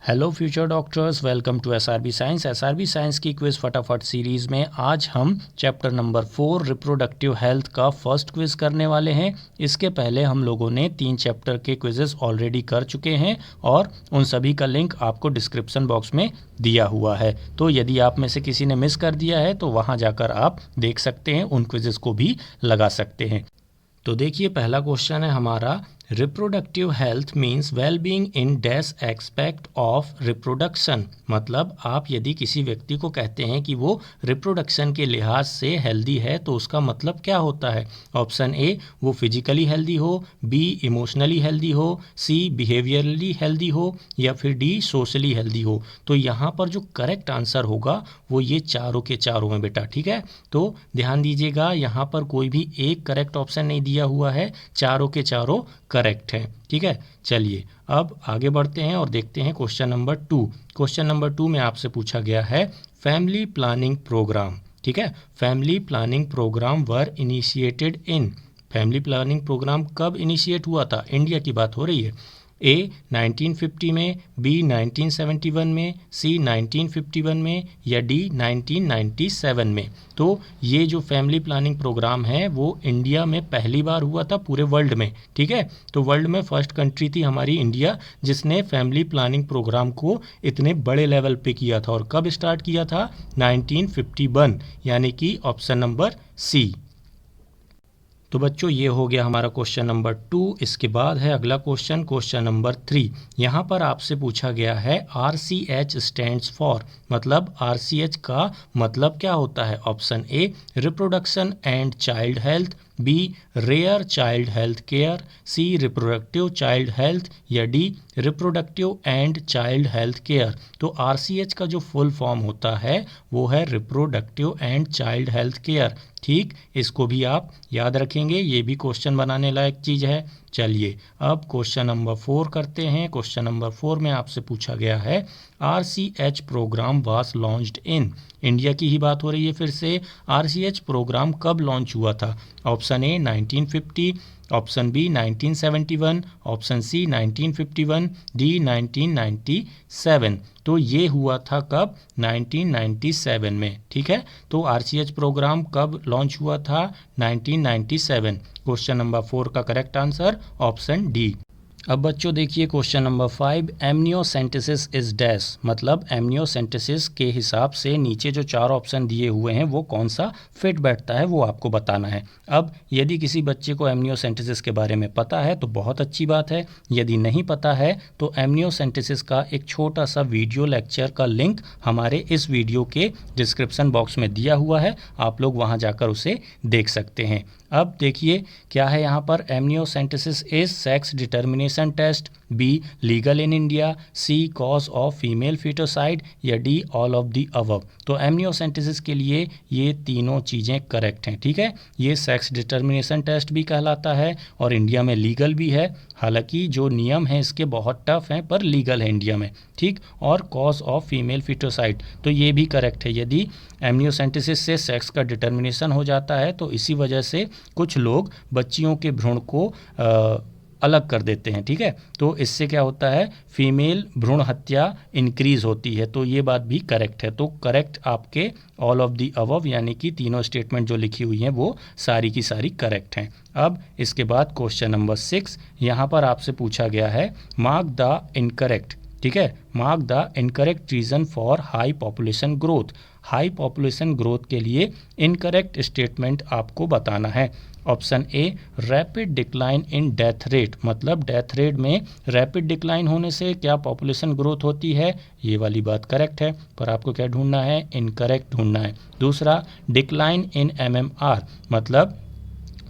Hello future doctors, welcome to SRB science. SRB science की quiz फटाफट series में आज हम चैप्टर नंबर 4 रिप्रोडक्टिव हेल्थ का फर्स्ट क्विज करने वाले हैं। इसके पहले हम लोगों ने 3 चैप्टर के क्विजेस ऑलरेडी कर चुके हैं और उन सभी का लिंक आपको डिस्क्रिप्शन बॉक्स में दिया हुआ है। तो यदि आप में से किसी ने मिस कर दिया है तो वहाँ जाकर आप देख सकते हैं, उन क्विजेस को भी लगा सकते हैं। तो देखिए, पहला क्वेश्चन है हमारा, reproductive health means well being in dash expect of reproduction. मतलब आप यदि किसी व्यक्ति को कहते हैं कि वो रिप्रोडक्शन के लिहाज से हेल्दी है तो उसका मतलब क्या होता है। ऑप्शन ए, वो फिजिकली हेल्दी हो, बी इमोशनली हेल्दी हो, सी बिहेवियरली हेल्दी हो, या फिर डी सोशली हेल्दी हो। तो यहाँ पर जो करेक्ट आंसर होगा वो ये चारों के चारों हैं बेटा, ठीक है। तो ध्यान दीजिएगा, यहाँ पर कोई भी एक करेक्ट ऑप्शन नहीं दिया हुआ है, चारों के चारों करेक्ट है, ठीक है। चलिए अब आगे बढ़ते हैं और देखते हैं क्वेश्चन नंबर 2। क्वेश्चन नंबर 2 में आपसे पूछा गया है फैमिली प्लानिंग प्रोग्राम, ठीक है। Family planning program were initiated in. Family planning program कब इनिशिएट हुआ था, इंडिया की बात हो रही है। ए 1950 में, बी 1971 में, सी 1951 में, या डी 1997 में। तो ये जो फैमिली प्लानिंग प्रोग्राम है वो इंडिया में पहली बार हुआ था पूरे वर्ल्ड में, ठीक है। तो वर्ल्ड में फर्स्ट कंट्री थी हमारी इंडिया जिसने फैमिली प्लानिंग प्रोग्राम को इतने बड़े लेवल पे किया था। और कब स्टार्ट किया था, 1951, यानी कि ऑप्शन नंबर सी। तो बच्चों ये हो गया हमारा क्वेश्चन नंबर 2। इसके बाद है अगला क्वेश्चन, क्वेश्चन नंबर 3। यहाँ पर आपसे पूछा गया है RCH स्टैंड्स फॉर। मतलब RCH का मतलब क्या होता है। Option A, reproduction and child health, B rare child health care, C reproductive child health, या D reproductive and child health care. तो RCH का जो फुल फॉर्म होता है वो है reproductive and child health care, ठीक। इसको भी आप याद रखेंगे, ये भी क्वेश्चन बनाने लायक चीज़ है। चलिए अब क्वेश्चन नंबर 4 करते हैं। क्वेश्चन नंबर 4 में आपसे पूछा गया है RCH program was launched in. India की ही बात हो रही है फिर से। RCH प्रोग्राम कब लॉन्च हुआ था। Option A 1950, option B 1971, option C 1951, D 1997। तो ये हुआ था कब, 1997 में, ठीक है। तो RCH प्रोग्राम कब लॉन्च हुआ था, 1997। क्वेश्चन नंबर 4 का करेक्ट आंसर ऑप्शन डी। अब बच्चों देखिए question number 5, amniocentesis is dash. मतलब एमनियोसेंटेसिस के हिसाब से नीचे जो 4 ऑप्शन दिए हुए हैं वो कौन सा फिट बैठता है वो आपको बताना है। अब यदि किसी बच्चे को एमनियोसेंटेसिस के बारे में पता है तो बहुत अच्छी बात है, यदि नहीं पता है तो एमनियोसेंटेसिस का एक छोटा सा वीडियो लेक्चर का लिंक हमारे इस वीडियो के डिस्क्रिप्शन बॉक्स में दिया हुआ है, आप लोग वहाँ जाकर उसे देख सकते हैं। अब देखिए क्या है यहाँ पर, amniocentesis is sex determination test, B legal in India, C cause of female foeticide, या D all of the above. तो एमनियोसेंटेसिस के लिए ये तीनों चीज़ें करेक्ट हैं, ठीक है। ये सेक्स डिटर्मिनेशन टेस्ट भी कहलाता है और इंडिया में लीगल भी है। हालांकि जो नियम है इसके बहुत टफ हैं पर लीगल है इंडिया में, ठीक। और कॉज ऑफ फीमेल फिटोसाइड तो ये भी करेक्ट है। यदि एमनियोसेंटेसिस से सेक्स का डिटर्मिनेशन हो जाता है तो इसी वजह से कुछ लोग बच्चियों के भ्रूण को अलग कर देते हैं, ठीक है। तो इससे क्या होता है, फीमेल भ्रूण हत्या इंक्रीज होती है, तो ये बात भी करेक्ट है। तो करेक्ट आपके ऑल ऑफ दी अबव, यानी कि तीनों स्टेटमेंट जो लिखी हुई हैं वो सारी की सारी करेक्ट हैं। अब इसके बाद क्वेश्चन नंबर 6, यहाँ पर आपसे पूछा गया है मार्क द इनकरेक्ट, ठीक है। Mark the incorrect reason for high population growth. High population growth के लिए इनकरेक्ट स्टेटमेंट आपको बताना है। Option A, rapid decline in death rate. मतलब डेथ रेट में रैपिड डिक्लाइन होने से क्या पॉपुलेशन ग्रोथ होती है, ये वाली बात करेक्ट है, पर आपको क्या ढूंढना है, इनकरेक्ट ढूंढना है। दूसरा, डिक्लाइन इन MMR। मतलब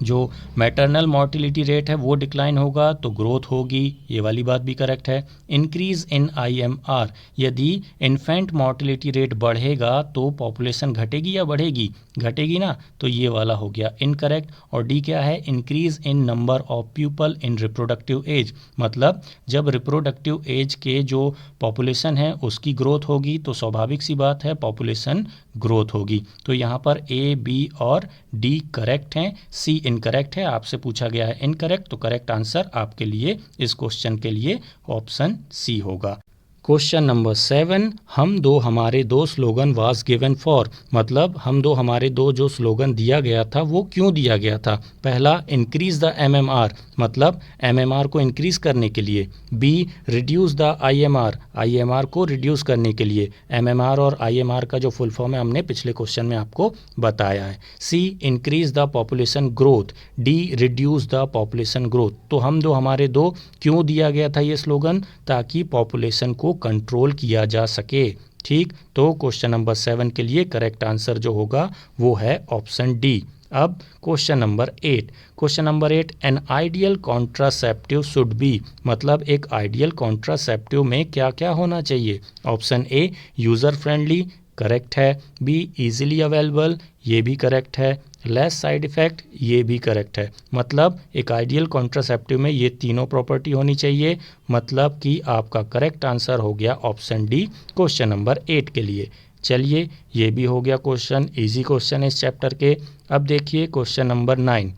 जो मैटरनल मॉर्टिलिटी रेट है वो डिक्लाइन होगा तो ग्रोथ होगी, ये वाली बात भी करेक्ट है। Increase in IMR। यदि इन्फेंट मॉर्टिलिटी रेट बढ़ेगा तो पॉपुलेशन घटेगी या बढ़ेगी, घटेगी ना, तो ये वाला हो गया इनकरेक्ट। और डी क्या है, increase in number of people in reproductive age. मतलब जब रिप्रोडक्टिव एज के जो पॉपुलेशन है उसकी ग्रोथ होगी तो स्वाभाविक सी बात है पॉपुलेशन ग्रोथ होगी। तो यहाँ पर A, B और D करेक्ट हैं, C इनकरेक्ट है। आपसे पूछा गया है इनकरेक्ट, तो करेक्ट आंसर आपके लिए इस क्वेश्चन के लिए ऑप्शन C होगा। क्वेश्चन नंबर 7, हम दो हमारे दो स्लोगन वाज गिवन फॉर, मतलब हम दो हमारे दो जो स्लोगन दिया गया था वो क्यों दिया गया था। पहला, इंक्रीज द एमएमआर, मतलब एमएमआर को इंक्रीज करने के लिए। B, reduce the IMR, IMR को रिड्यूस करने के लिए। एमएमआर और आईएमआर का जो फुल फॉर्म है हमने पिछले क्वेश्चन में आपको बताया है। C, increase the population growth. D, reduce the population growth. तो हम दो हमारे दो क्यों दिया गया था ये स्लोगन, ताकि पॉपुलेशन को कंट्रोल किया जा सके। ठीक, तो क्वेश्चन नंबर 7 के लिए करेक्ट आंसर जो होगा वो है ऑप्शन डी। अब question number 8, question number 8, an ideal contraceptive should be, मतलब एक आइडियल कॉन्ट्रासेप्टिव में क्या क्या होना चाहिए। Option A, user friendly, correct है। बी, इजीली अवेलेबल, ये भी करेक्ट है। लेस साइड इफ़ेक्ट, ये भी करेक्ट है। मतलब एक आइडियल कॉन्ट्रासेप्टिव में ये तीनों प्रॉपर्टी होनी चाहिए, मतलब कि आपका करेक्ट आंसर हो गया ऑप्शन डी क्वेश्चन नंबर 8 के लिए। चलिए, ये भी हो गया क्वेश्चन, इजी क्वेश्चन इस चैप्टर के। अब देखिए question number 9,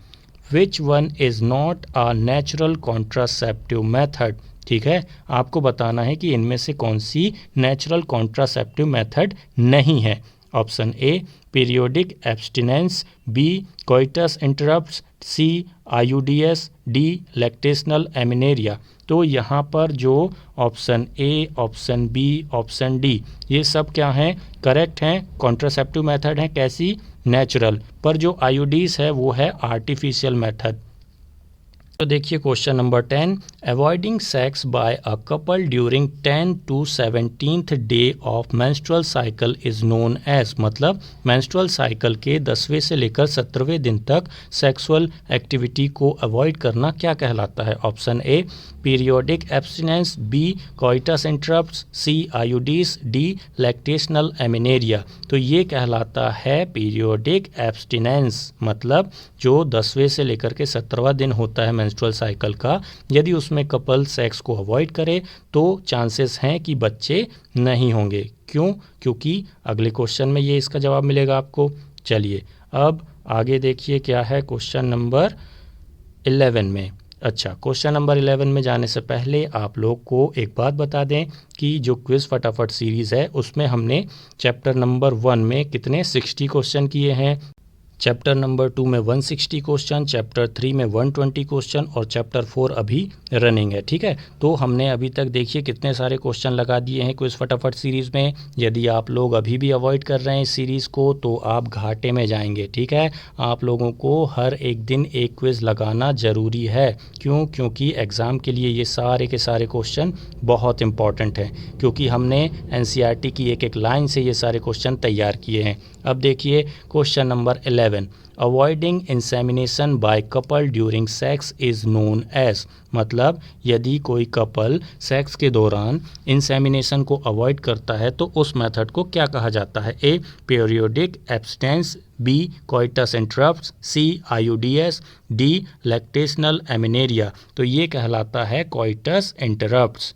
which one is not a natural contraceptive method. ठीक है, आपको बताना है कि इनमें से कौन सी नेचुरल कॉन्ट्रासेप्टिव मेथड नहीं है। Option A, periodic abstinence. B, coitus interrupts. C, IUDs. D, lactational amenorrhoea. तो यहाँ पर जो option A, option B, option D, ये सब क्या हैं, करेक्ट हैं, कॉन्ट्रासेप्टिव मेथड हैं। कैसी, नेचुरल, पर जो आईयूडीज है वो है आर्टिफिशियल मेथड। तो देखिए question number 10, avoiding sex by a couple during 10 to 17th day of menstrual cycle is known as, मतलब मेंस्ट्रुअल साइकिल के 10वें से लेकर 17वें दिन तक सेक्सुअल एक्टिविटी को अवॉइड करना क्या कहलाता है। Option A, periodic abstinence. B, coitus interrupts. C, IUDs. D, lactational amenorrhoea. तो ये कहलाता है पीरियोडिक एब्स्टिनेंस, मतलब जो 10वें से लेकर के 17वां दिन होता है मेंस्ट्रुअल साइकिल का, यदि उसमें कपल सेक्स को अवॉइड करे तो चांसेस हैं कि बच्चे नहीं होंगे। क्यों, क्योंकि अगले क्वेश्चन में ये इसका जवाब मिलेगा आपको। चलिए अब आगे देखिए क्या है क्वेश्चन नंबर 11 में। अच्छा, क्वेश्चन नंबर 11 में जाने से पहले आप लोग को एक बात बता दें कि जो क्विज़ फटाफट सीरीज़ है उसमें हमने चैप्टर नंबर 1 में कितने 60 क्वेश्चन किए हैं, चैप्टर नंबर 2 में 160 क्वेश्चन, चैप्टर 3 में 120 क्वेश्चन और चैप्टर 4 अभी रनिंग है। ठीक है, तो हमने अभी तक देखिए कितने सारे क्वेश्चन लगा दिए हैं क्विज़ फटाफट सीरीज़ में। यदि आप लोग अभी भी अवॉइड कर रहे हैं इस सीरीज़ को तो आप घाटे में जाएंगे। ठीक है, आप लोगों को हर एक दिन एक क्विज़ लगाना ज़रूरी है। क्यों, क्योंकि एग्ज़ाम के लिए ये सारे के सारे क्वेश्चन बहुत इंपॉर्टेंट हैं, क्योंकि हमने एनसीईआरटी की एक एक लाइन से ये सारे क्वेश्चन तैयार किए हैं। अब देखिए question number 11, avoiding insemination by couple during sex is known as, मतलब यदि कोई कपल सेक्स के दौरान इंसेमिनेशन को अवॉइड करता है तो उस मेथड को क्या कहा जाता है। A, periodic abstinence. B, coitus interrupts. C, IUDs. D, lactational amenorrhoea. तो ये कहलाता है कोइटस इंटरप्ट्स।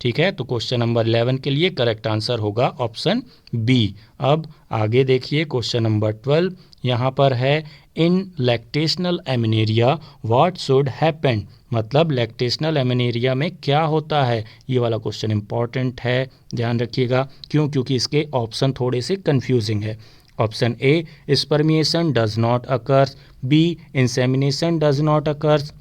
ठीक है, तो क्वेश्चन नंबर 11 के लिए करेक्ट आंसर होगा ऑप्शन बी। अब आगे देखिए क्वेश्चन नंबर 12, यहाँ पर है इन लैक्टेशनल एमिनेरिया व्हाट शुड हैपन, मतलब लैक्टेशनल एमिनेरिया में क्या होता है। ये वाला क्वेश्चन इंपॉर्टेंट है, ध्यान रखिएगा। क्यों, क्योंकि इसके ऑप्शन थोड़े से कंफ्यूजिंग है। Option A, spermiation does not occurs. B, insemination does not occurs.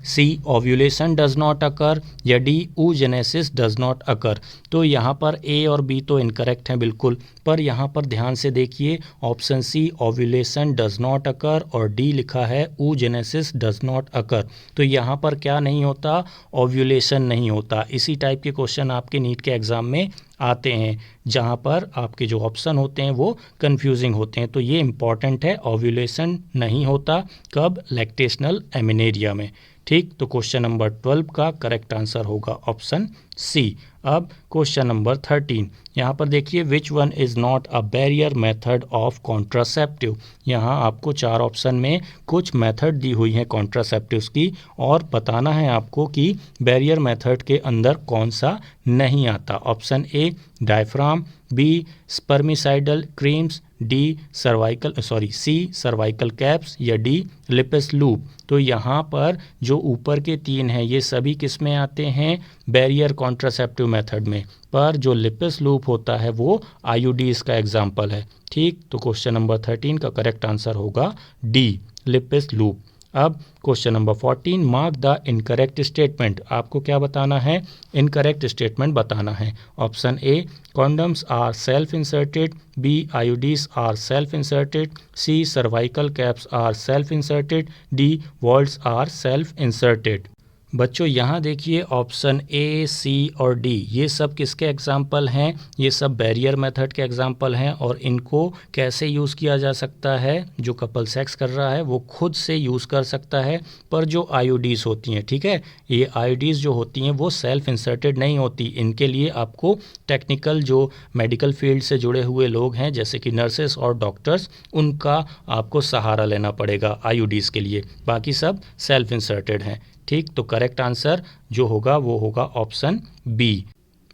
C, ovulation does not occur, या D, oogenesis does not occur. तो यहाँ पर ए और बी तो इनकरेक्ट हैं बिल्कुल, पर यहाँ पर ध्यान से देखिए option C, ovulation does not occur, और डी लिखा है oogenesis डज नॉट अकर। तो यहाँ पर क्या नहीं होता, ओव्यूलेशन नहीं होता। इसी टाइप के क्वेश्चन आपके नीट के एग्ज़ाम में आते हैं जहाँ पर आपके जो ऑप्शन होते हैं वो कंफ्यूजिंग होते हैं। तो ये इंपॉर्टेंट है, ओव्यूलेशन नहीं होता कब, लैक्टेशनल एमिनेरिया में। ठीक, तो क्वेश्चन नंबर 12 का करेक्ट आंसर होगा ऑप्शन सी। अब क्वेश्चन नंबर 13, यहाँ पर देखिए विच one is not a barrier method of contraceptive. यहाँ आपको 4 ऑप्शन में कुछ मेथड दी हुई हैं कॉन्ट्रासेप्टिव्स की, और बताना है आपको कि बैरियर मेथड के अंदर कौन सा नहीं आता। Option A, diaphragm. B, spermicidal creams. C cervical caps या डी लिपिस लूप। तो यहाँ पर जो ऊपर के 3 हैं ये सभी किस में आते हैं, बैरियर कॉन्ट्रासेप्टिव मेथड में, पर जो लिपिस लूप होता है वो आईयूडीज का एग्जाम्पल है। ठीक, तो क्वेश्चन नंबर 13 का करेक्ट आंसर होगा डी लिपिस लूप। अब question number 14, mark the incorrect statement. आपको क्या बताना है, इनकरेक्ट स्टेटमेंट बताना है। Option A, condoms are self inserted, B, IUDs are self inserted, C, cervical caps are self inserted, D, vaults are self inserted. बच्चों यहाँ देखिए ऑप्शन ए, सी और डी ये सब किसके एग्जाम्पल हैं, ये सब बैरियर मेथड के एग्जाम्पल हैं। और इनको कैसे यूज़ किया जा सकता है, जो कपल सेक्स कर रहा है वो खुद से यूज़ कर सकता है, पर जो आईयूडीज़ होती हैं, ठीक है, ये आईयूडीज़ जो होती हैं वो सेल्फ इंसर्टेड नहीं होती। इनके लिए आपको टेक्निकल जो मेडिकल फील्ड से जुड़े हुए लोग हैं जैसे कि नर्सेस और डॉक्टर्स, उनका आपको सहारा लेना पड़ेगा आईयूडीज़ के लिए, बाकी सब सेल्फ इंसर्टेड हैं। ठीक, तो करेक्ट आंसर जो होगा वो होगा ऑप्शन बी।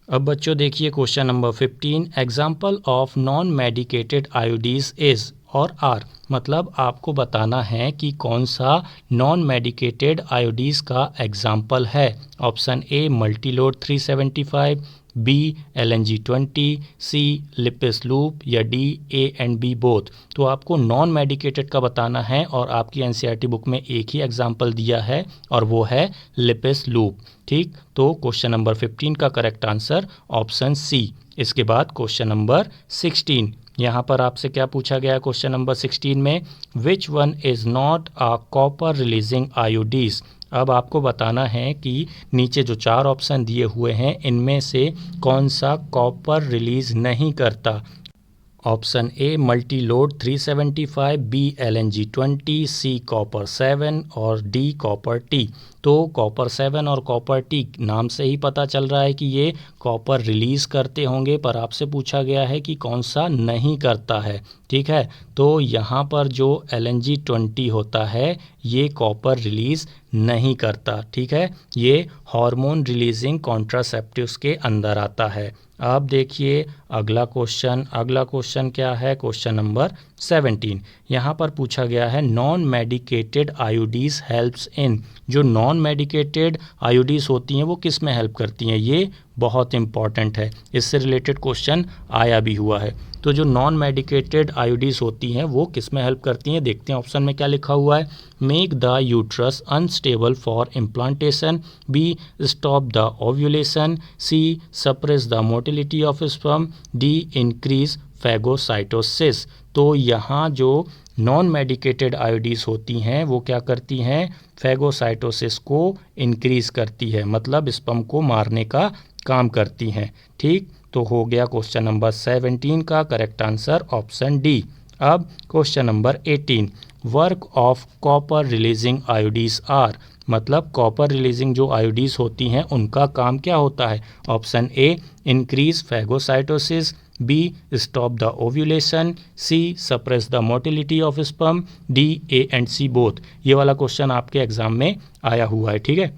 अब बच्चों देखिए question number 15, example of non medicated IUDs is और आर, मतलब आपको बताना है कि कौन सा नॉन मेडिकेटेड आईयूडीज का एग्जाम्पल है। Option A, multiload 375, B, LNG-20, C, lippes loop या D, A and B both. तो आपको नॉन मेडिकेटेड का बताना है और आपकी NCERT बुक में एक ही एग्जाम्पल दिया है और वो है लिपिस लूप। ठीक, तो क्वेश्चन नंबर 15 का करेक्ट आंसर ऑप्शन सी। इसके बाद क्वेश्चन नंबर 16, यहाँ पर आपसे क्या पूछा गया है क्वेश्चन नंबर 16 में, विच one is not a copper releasing IUDs. अब आपको बताना है कि नीचे जो 4 ऑप्शन दिए हुए हैं इनमें से कौन सा कॉपर रिलीज नहीं करता। Option A, multiload 375, B, LNG-20, C, copper 7 और डी, कॉपर टी। तो कॉपर 7 और कॉपर टी नाम से ही पता चल रहा है कि ये कॉपर रिलीज़ करते होंगे, पर आपसे पूछा गया है कि कौन सा नहीं करता है। ठीक है, तो यहाँ पर जो LNG-20 होता है ये कॉपर रिलीज़ नहीं करता। ठीक है, ये हार्मोन रिलीजिंग कॉन्ट्रासेप्टिव्स के अंदर आता है। अब देखिए अगला क्वेश्चन क्या है, क्वेश्चन नंबर 17। यहाँ पर पूछा गया है non medicated IUDs helps in. जो नॉन मेडिकेटेड आईयूडीज होती हैं वो किस में हेल्प करती हैं, ये बहुत इंपॉर्टेंट है, इससे रिलेटेड क्वेश्चन आया भी हुआ है। तो जो नॉन मेडिकेटेड आईयूडीज होती हैं वो किस में हेल्प करती हैं, देखते हैं ऑप्शन में क्या लिखा हुआ है। Make the uterus unstable for implantation, B, stop the ovulation, C, suppress the motility of sperm, D, increase phagocytosis. तो यहाँ जो नॉन मेडिकेटेड आईयूडीज होती हैं वो क्या करती हैं, फैगोसाइटोसिस को इंक्रीज करती है, मतलब स्पर्म को मारने का काम करती हैं। ठीक, तो हो गया क्वेश्चन नंबर 17 का करेक्ट आंसर ऑप्शन डी। अब question number 18, work of copper releasing IUDs are, मतलब कॉपर रिलीजिंग जो आईयूडीज होती हैं उनका काम क्या होता है। Option A, increase phagocytosis, B, stop the ovulation, C, suppress the motility of sperm, D, A and C both. ये वाला क्वेश्चन आपके एग्जाम में आया हुआ है। ठीक है,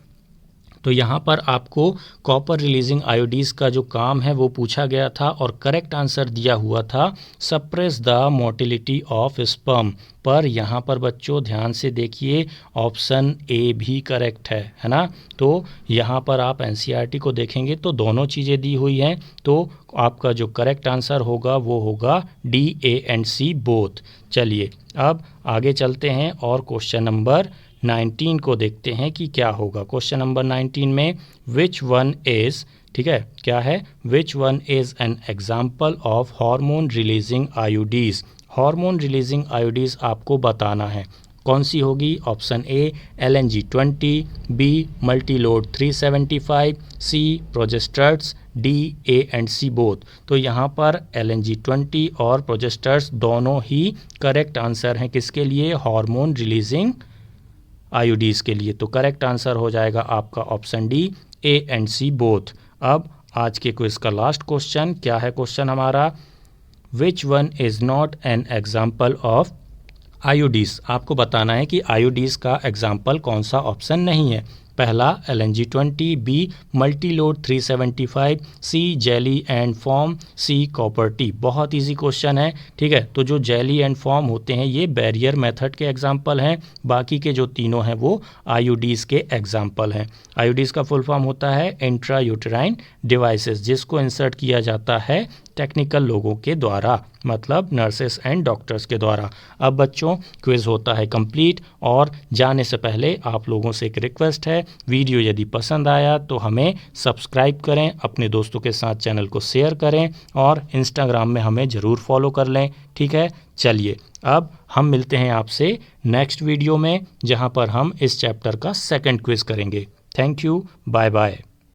तो यहाँ पर आपको कॉपर रिलीजिंग आईयूडीज का जो काम है वो पूछा गया था और करेक्ट आंसर दिया हुआ था suppress the motility of sperm. पर यहाँ पर बच्चों ध्यान से देखिए ऑप्शन ए भी करेक्ट है ना। तो यहाँ पर आप NCERT को देखेंगे तो दोनों चीज़ें दी हुई हैं, तो आपका जो करेक्ट आंसर होगा वो होगा D, A and C both. चलिए अब आगे चलते हैं और क्वेश्चन नंबर 19 को देखते हैं कि क्या होगा। क्वेश्चन नंबर 19 में विच वन इज़, ठीक है, क्या है, which one is an example of hormone releasing IUDs. Hormone releasing IUDs आपको बताना है कौन सी होगी। Option A, LNG-20, B, multiload 375, C, progestasert, D, A and C both. तो यहाँ पर LNG-20 और प्रोजेस्टर्स दोनों ही करेक्ट आंसर हैं किसके लिए, हार्मोन रिलीजिंग आईयूडीज के लिए। तो करेक्ट आंसर हो जाएगा आपका option D, A and C both. अब आज के क्विज का लास्ट क्वेश्चन क्या है, क्वेश्चन हमारा, विच one is not an example of IUDs. आपको बताना है कि आईयूडीज का एग्जाम्पल कौन सा ऑप्शन नहीं है। पहला LNG-20, B multiload 375, C jelly and foam, C copper T. बहुत इजी क्वेश्चन है, ठीक है। तो जो जेली एंड फॉर्म होते हैं ये बैरियर मेथड के एग्जाम्पल हैं, बाकी के जो तीनों हैं वो आईयूडीज़ के एग्जाम्पल हैं। आईयूडीज़ का फुल फॉर्म होता है इंट्रा यूटेराइन डिवाइसेस, जिसको इंसर्ट किया जाता है टेक्निकल लोगों के द्वारा, मतलब नर्सेस एंड डॉक्टर्स के द्वारा। अब बच्चों क्विज़ होता है कंप्लीट, और जाने से पहले आप लोगों से एक रिक्वेस्ट है, वीडियो यदि पसंद आया तो हमें सब्सक्राइब करें, अपने दोस्तों के साथ चैनल को शेयर करें और इंस्टाग्राम में हमें ज़रूर फॉलो कर लें, ठीक है। चलिए अब हम मिलते हैं आपसे नेक्स्ट वीडियो में, जहां पर हम इस चैप्टर का सेकंड क्विज़ करेंगे। Thank you, bye bye.